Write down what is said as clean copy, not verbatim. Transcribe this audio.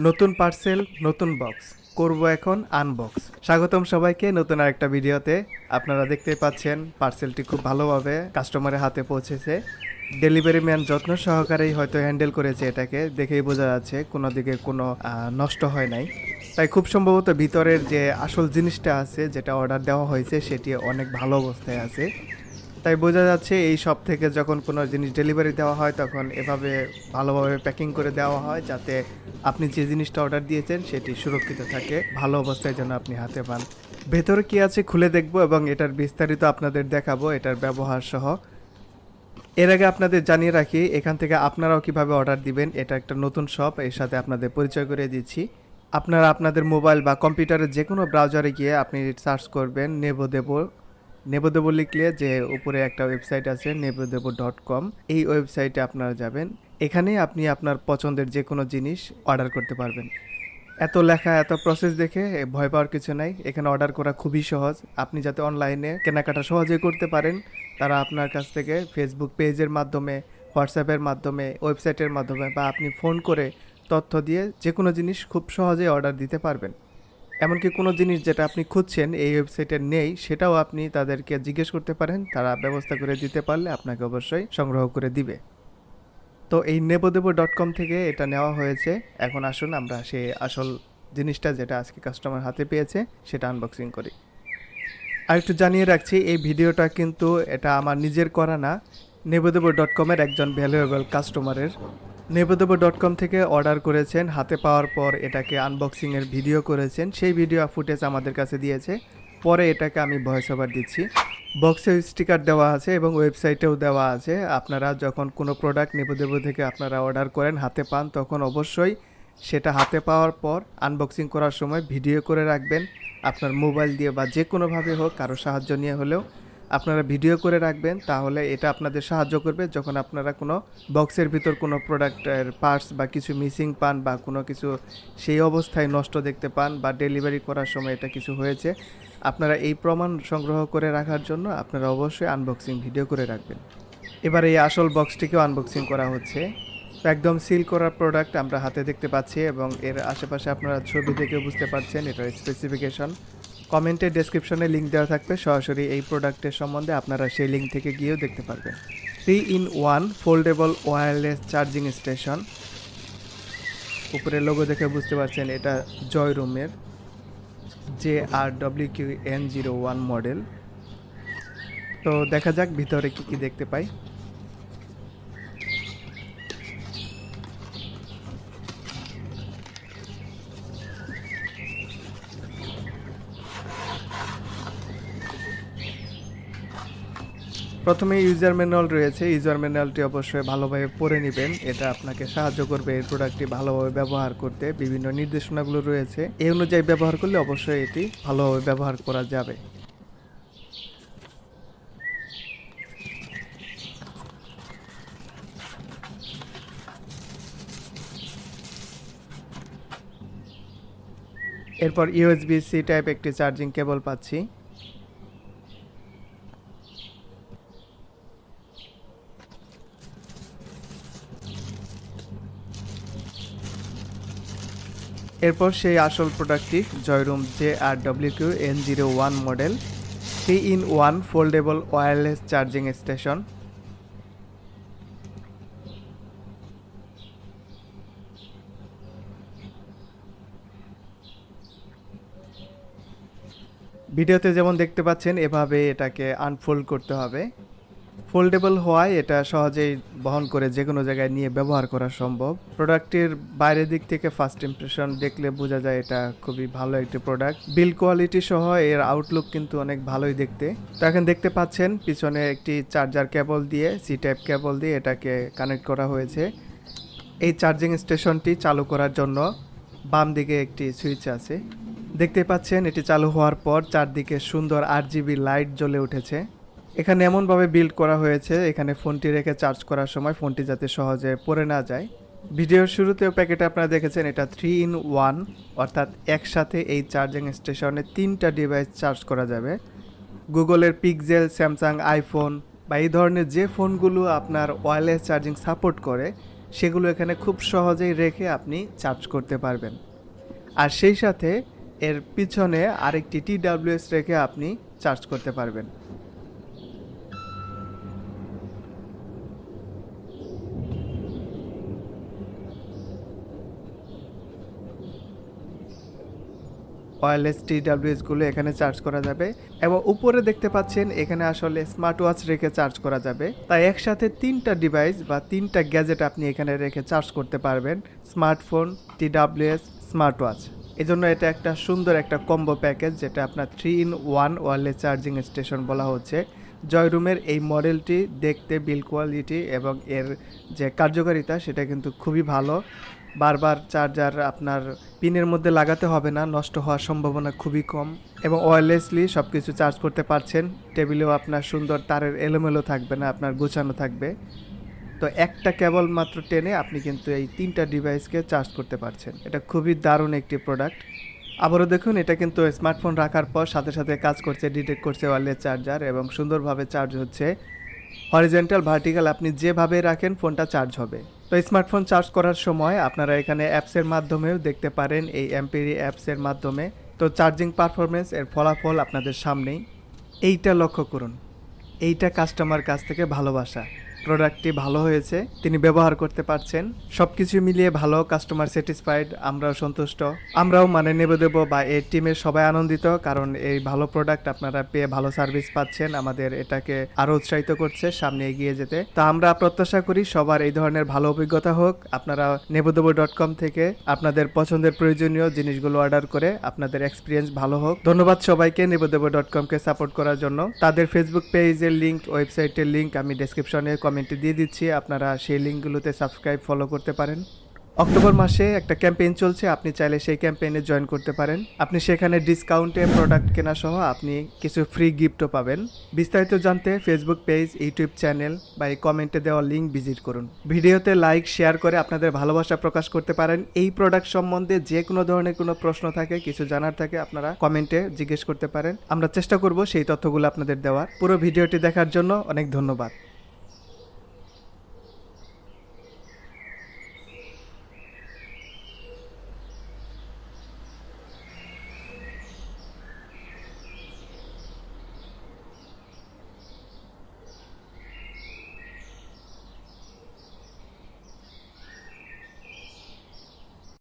নতুন পার্সেল নতুন বক্স করব এখন আনবক্স। স্বাগতম সবাইকে নতুন আরেকটা ভিডিওতে। আপনারা দেখতেই পাচ্ছেন পার্সেলটি খুব ভালোভাবে কাস্টমারের হাতে পৌঁছেছে। ডেলিভারি ম্যান যত্ন সহকারেই হয়তো হ্যান্ডেল করেছে, এটাকে দেখেই বোঝা যাচ্ছে কোনো দিকে কোনো নষ্ট হয় নাই। তাই খুব সম্ভবত ভিতরের যে আসল জিনিসটা আছে, যেটা অর্ডার দেওয়া হয়েছে, সেটি অনেক ভালো অবস্থায় আছে। তাই বোঝা যাচ্ছে এই শপ থেকে যখন কোনো জিনিস ডেলিভারি দেওয়া হয় তখন এভাবে ভালোভাবে প্যাকিং করে দেওয়া হয়, যাতে আপনি যে জিনিসটা অর্ডার দিয়েছেন সেটি সুরক্ষিত থাকে, ভালো অবস্থায় যেন আপনি হাতে পান। ভেতরে কি আছে খুলে দেখবো এবং এটার বিস্তারিত আপনাদের দেখাবো, এটার ব্যবহার সহ। এর আগে আপনাদের জানিয়ে রাখি, এখান থেকে আপনারাও কিভাবে অর্ডার দিবেন। এটা একটা নতুন শপ, এর সাথে আপনাদের পরিচয় করে দিচ্ছি। আপনারা আপনাদের মোবাইল বা কম্পিউটারের যে কোনো ব্রাউজারে গিয়ে আপনি সার্চ করবেন নেবোদেবো লিখলে যে উপরে একটা ওয়েবসাইট আছে নেবোদেবো.com, এই ওয়েবসাইটে আপনারা যাবেন। এখানে আপনি আপনার পছন্দের যে কোনো জিনিস অর্ডার করতে পারবেন। এত লেখা এত প্রসেস দেখে ভয় পাওয়ার কিছু নাই, এখানে অর্ডার করা খুবই সহজ। আপনি যাতে অনলাইনে কেনাকাটা সহজে করতে পারেন, তারা আপনার কাছ থেকে ফেসবুক পেজের মাধ্যমে, হোয়াটসঅ্যাপের মাধ্যমে, ওয়েবসাইটের মাধ্যমে বা আপনি ফোন করে তথ্য দিয়ে যে কোনো জিনিস খুব সহজে অর্ডার দিতে পারবেন। এমনকি কোনো জিনিস যেটা আপনি খুঁজছেন এই ওয়েবসাইটে নেই, সেটাও আপনি তাদেরকে জিজ্ঞেস করতে পারেন, তারা ব্যবস্থা করে দিতে পারলে আপনাকে অবশ্যই সংগ্রহ করে দিবে। তো এই নেবোদেবো.com থেকে এটা নেওয়া হয়েছে। এখন আসুন আমরা সেই আসল জিনিসটা যেটা আজকে কাস্টমার হাতে পেয়েছে সেটা আনবক্সিং করি। আর একটু জানিয়ে রাখছি, এই ভিডিওটা কিন্তু এটা আমার নিজের করা না, নেবোদেবো.com-এর একজন ভ্যালুয়েবল কাস্টমারের। নেবোদেবো.com থেকে অর্ডার করেছেন, হাতে পাওয়ার পর এটাকে আনবক্সিংয়ের ভিডিও করেছেন, সেই ভিডিও ফুটেজ আমাদের কাছে দিয়েছে। পরে এটাকে আমি ভয়েস ওভার দিচ্ছি। বক্সে স্টিকার দেওয়া আছে এবং ওয়েবসাইটেও দেওয়া আছে। আপনারা যখন কোনো প্রোডাক্ট নেবোদেবো থেকে আপনারা অর্ডার করেন, হাতে পান, তখন অবশ্যই সেটা হাতে পাওয়ার পর আনবক্সিং করার সময় ভিডিও করে রাখবেন। আপনার মোবাইল দিয়ে বা যে কোনোভাবে হোক, কারো সাহায্য নিয়ে হলেও আপনারা ভিডিও করে রাখবেন। তাহলে এটা আপনাদের সাহায্য করবে যখন আপনারা কোনো বক্সের ভিতর কোনো প্রোডাক্টের পার্টস বা কিছু মিসিং পান বা কোনো কিছু সেই অবস্থায় নষ্ট দেখতে পান বা ডেলিভারি করার সময় এটা কিছু হয়েছে, আপনারা এই প্রমাণ সংগ্রহ করে রাখার জন্য আপনারা অবশ্যই আনবক্সিং ভিডিও করে রাখবেন। এবার এই আসল বক্সটিকেও আনবক্সিং করা হচ্ছে। তো একদম সিল করা প্রোডাক্ট আমরা হাতে দেখতে পাচ্ছি এবং এর আশেপাশে আপনারা ছবি দেখে বুঝতে পারছেন এটার স্পেসিফিকেশন। কমেন্টে ডেসক্রিপশনে লিঙ্ক দেওয়া থাকবে, সরাসরি এই প্রোডাক্টের সম্বন্ধে আপনারা সেই লিঙ্ক থেকে গিয়েও দেখতে পারবেন। 3-in-1 foldable wireless charging station. উপরে লোগো দেখে বুঝতে পারছেন এটা জয়রুমের JRWQN01 মডেল। তো দেখা যাক ভিতরে কি কি দেখতে পাই। প্রথমে ইউজার ম্যানুয়াল রয়েছে, ইউজার ম্যানুয়ালটি অবশ্যই ভালোভাবে পড়ে নেবেন, এটা আপনাকে সাহায্য করবে এই প্রোডাক্টটি ভালোভাবে ব্যবহার করতে। বিভিন্ন নির্দেশনাগুলো রয়েছে, এই অনুযায়ী ব্যবহার করলে অবশ্যই এটি ভালোভাবে ব্যবহার করা যাবে। এরপর USB-C টাইপ একটি চার্জিং কেবল পাচ্ছি। এরপর সেই আসল প্রোডাক্টটি জয়রুম JRWQN01 model 3-in-1 foldable wireless charging station. ভিডিওতে যেমন দেখতে পাচ্ছেন এভাবে এটাকে আনফোল্ড করতে হবে। ফোল্ডেবল হওয়ায় এটা সহজেই বহন করে যে কোনো জায়গায় নিয়ে ব্যবহার করা সম্ভব। প্রোডাক্টের বাইরের দিক থেকে ফার্স্ট ইমপ্রেশন দেখলে বোঝা যায় এটা খুবই ভালো একটি প্রোডাক্ট। বিল্ড কোয়ালিটি সহ এর আউটলুক কিন্তু অনেক ভালোই দেখতে। তো এখন দেখতে পাচ্ছেন পিছনে একটি চার্জার কেবল দিয়ে, সি টাইপ কেবল দিয়ে এটাকে কানেক্ট করা হয়েছে। এই চার্জিং স্টেশনটি চালু করার জন্য বাম দিকে একটি সুইচ আছে। দেখতে পাচ্ছেন এটি চালু হওয়ার পর চারদিকে সুন্দর RGB লাইট জ্বলে উঠেছে। এখানে এমনভাবে বিল্ড করা হয়েছে, এখানে ফোনটি রেখে চার্জ করার সময় ফোনটি যাতে সহজে পড়ে না যায়। ভিডিওর শুরুতেও প্যাকেটে আপনারা দেখেছেন এটা 3-in-1, অর্থাৎ একসাথে এই চার্জিং স্টেশনে 3টা ডিভাইস চার্জ করা যাবে। গুগলের পিক্সেল, স্যামসাং, আইফোন বা এই ধরনের যে ফোনগুলো আপনার ওয়্যারলেস চার্জিং সাপোর্ট করে, সেগুলো এখানে খুব সহজেই রেখে আপনি চার্জ করতে পারবেন। আর সেই সাথে এর পিছনে আরেকটি TWS রেখে আপনি চার্জ করতে পারবেন। ওয়্যারলেস TWS গুলো এখানে চার্জ করা যাবে এবং উপরে দেখতে পাচ্ছেন এখানে আসলে স্মার্ট ওয়াচ রেখে চার্জ করা যাবে। তাই একসাথে 3টা ডিভাইস বা 3টা গ্যাজেট আপনি এখানে রেখে চার্জ করতে পারবেন, স্মার্টফোন, TWS, স্মার্ট ওয়াচ। এজন্য এটা একটা সুন্দর একটা কম্বো প্যাকেজ, যেটা আপনার 3-in-1 ওয়্যারলেস চার্জিং স্টেশন বলা হচ্ছে। জয়রুমের এই মডেলটি দেখতে, বিল্ড কোয়ালিটি এবং এর যে কার্যকারিতা সেটা কিন্তু খুবই ভালো। বারবার চার্জার আপনার পিনের মধ্যে লাগাতে হবে না, নষ্ট হওয়ার সম্ভাবনা খুবই কম এবং ওয়্যারলেসলি সব কিছু চার্জ করতে পারছেন। টেবিলেও আপনার সুন্দর তারের এলোমেলো থাকবে না, আপনার গোছানো থাকবে। তো একটা কেবল মাত্র টেনে আপনি কিন্তু এই 3টা ডিভাইসকে চার্জ করতে পারছেন। এটা খুবই দারুণ একটি প্রোডাক্ট। আবারও দেখুন, এটা কিন্তু স্মার্টফোন রাখার পর সাথে সাথে কাজ করছে, ডিটেক্ট করছে ওয়্যারলেস চার্জার এবং সুন্দরভাবে চার্জ হচ্ছে। হরিজন্টাল, ভার্টিক্যাল আপনি যেভাবে রাখেন ফোনটা চার্জ হবে। তো স্মার্টফোন চার্জ করার সময় আপনারা এখানে অ্যাপসের মাধ্যমেও দেখতে পারেন, এই এমপিরি অ্যাপসের মাধ্যমে। তো চার্জিং পারফরমেন্স এর ফলাফল আপনাদের সামনেই। এইটা লক্ষ্য করুন, এইটা কাস্টমার কাছ থেকে ভালোবাসা। প্রোডাক্টটি ভালো হয়েছে, তিনি ব্যবহার করতে পারছেন, সব কিছু মিলিয়ে ভালো, কাস্টমার স্যাটিসফাইড, আমরাও সন্তুষ্ট, আমরাও মানে নেবে দেবো বা এর টিমের সবাই আনন্দিত, কারণ এই ভালো প্রোডাক্ট আপনারা পেয়ে ভালো সার্ভিস পাচ্ছেন। আমাদের এটাকে আরও উৎসাহিত করছে সামনে এগিয়ে যেতে। তো আমরা প্রত্যাশা করি সবার এই ধরনের ভালো অভিজ্ঞতা হোক। আপনারা নেবদেব.com থেকে আপনাদের পছন্দের প্রয়োজনীয় জিনিসগুলো অর্ডার করে আপনাদের এক্সপিরিয়েন্স ভালো হোক। ধন্যবাদ সবাইকে নেবদেব.com-কে সাপোর্ট করার জন্য। তাদের ফেসবুক পেজের লিঙ্ক, ওয়েবসাইটের লিঙ্ক আমি ডেসক্রিপশনে কমেন্টে দিয়ে দিচ্ছি, আপনারা সেই লিঙ্কগুলোতে সাবস্ক্রাইব, ফলো করতে পারেন। অক্টোবর মাসে একটা ক্যাম্পেইন চলছে, আপনি চাইলে সেই ক্যাম্পেইনে জয়েন করতে পারেন। আপনি সেখানে ডিসকাউন্টে প্রোডাক্ট কেনা সহ আপনি কিছু ফ্রি গিফটও পাবেন। বিস্তারিত জানতে ফেসবুক পেজ, ইউটিউব চ্যানেল বা এই কমেন্টে দেওয়া লিঙ্ক ভিজিট করুন। ভিডিওতে লাইক, শেয়ার করে আপনাদের ভালোবাসা প্রকাশ করতে পারেন। এই প্রোডাক্ট সম্বন্ধে যে কোনো ধরনের কোনো প্রশ্ন থাকে, কিছু জানার থাকে, আপনারা কমেন্টে জিজ্ঞেস করতে পারেন। আমরা চেষ্টা করব সেই তথ্যগুলো আপনাদের দেওয়ার। পুরো ভিডিওটি দেখার জন্য অনেক ধন্যবাদ।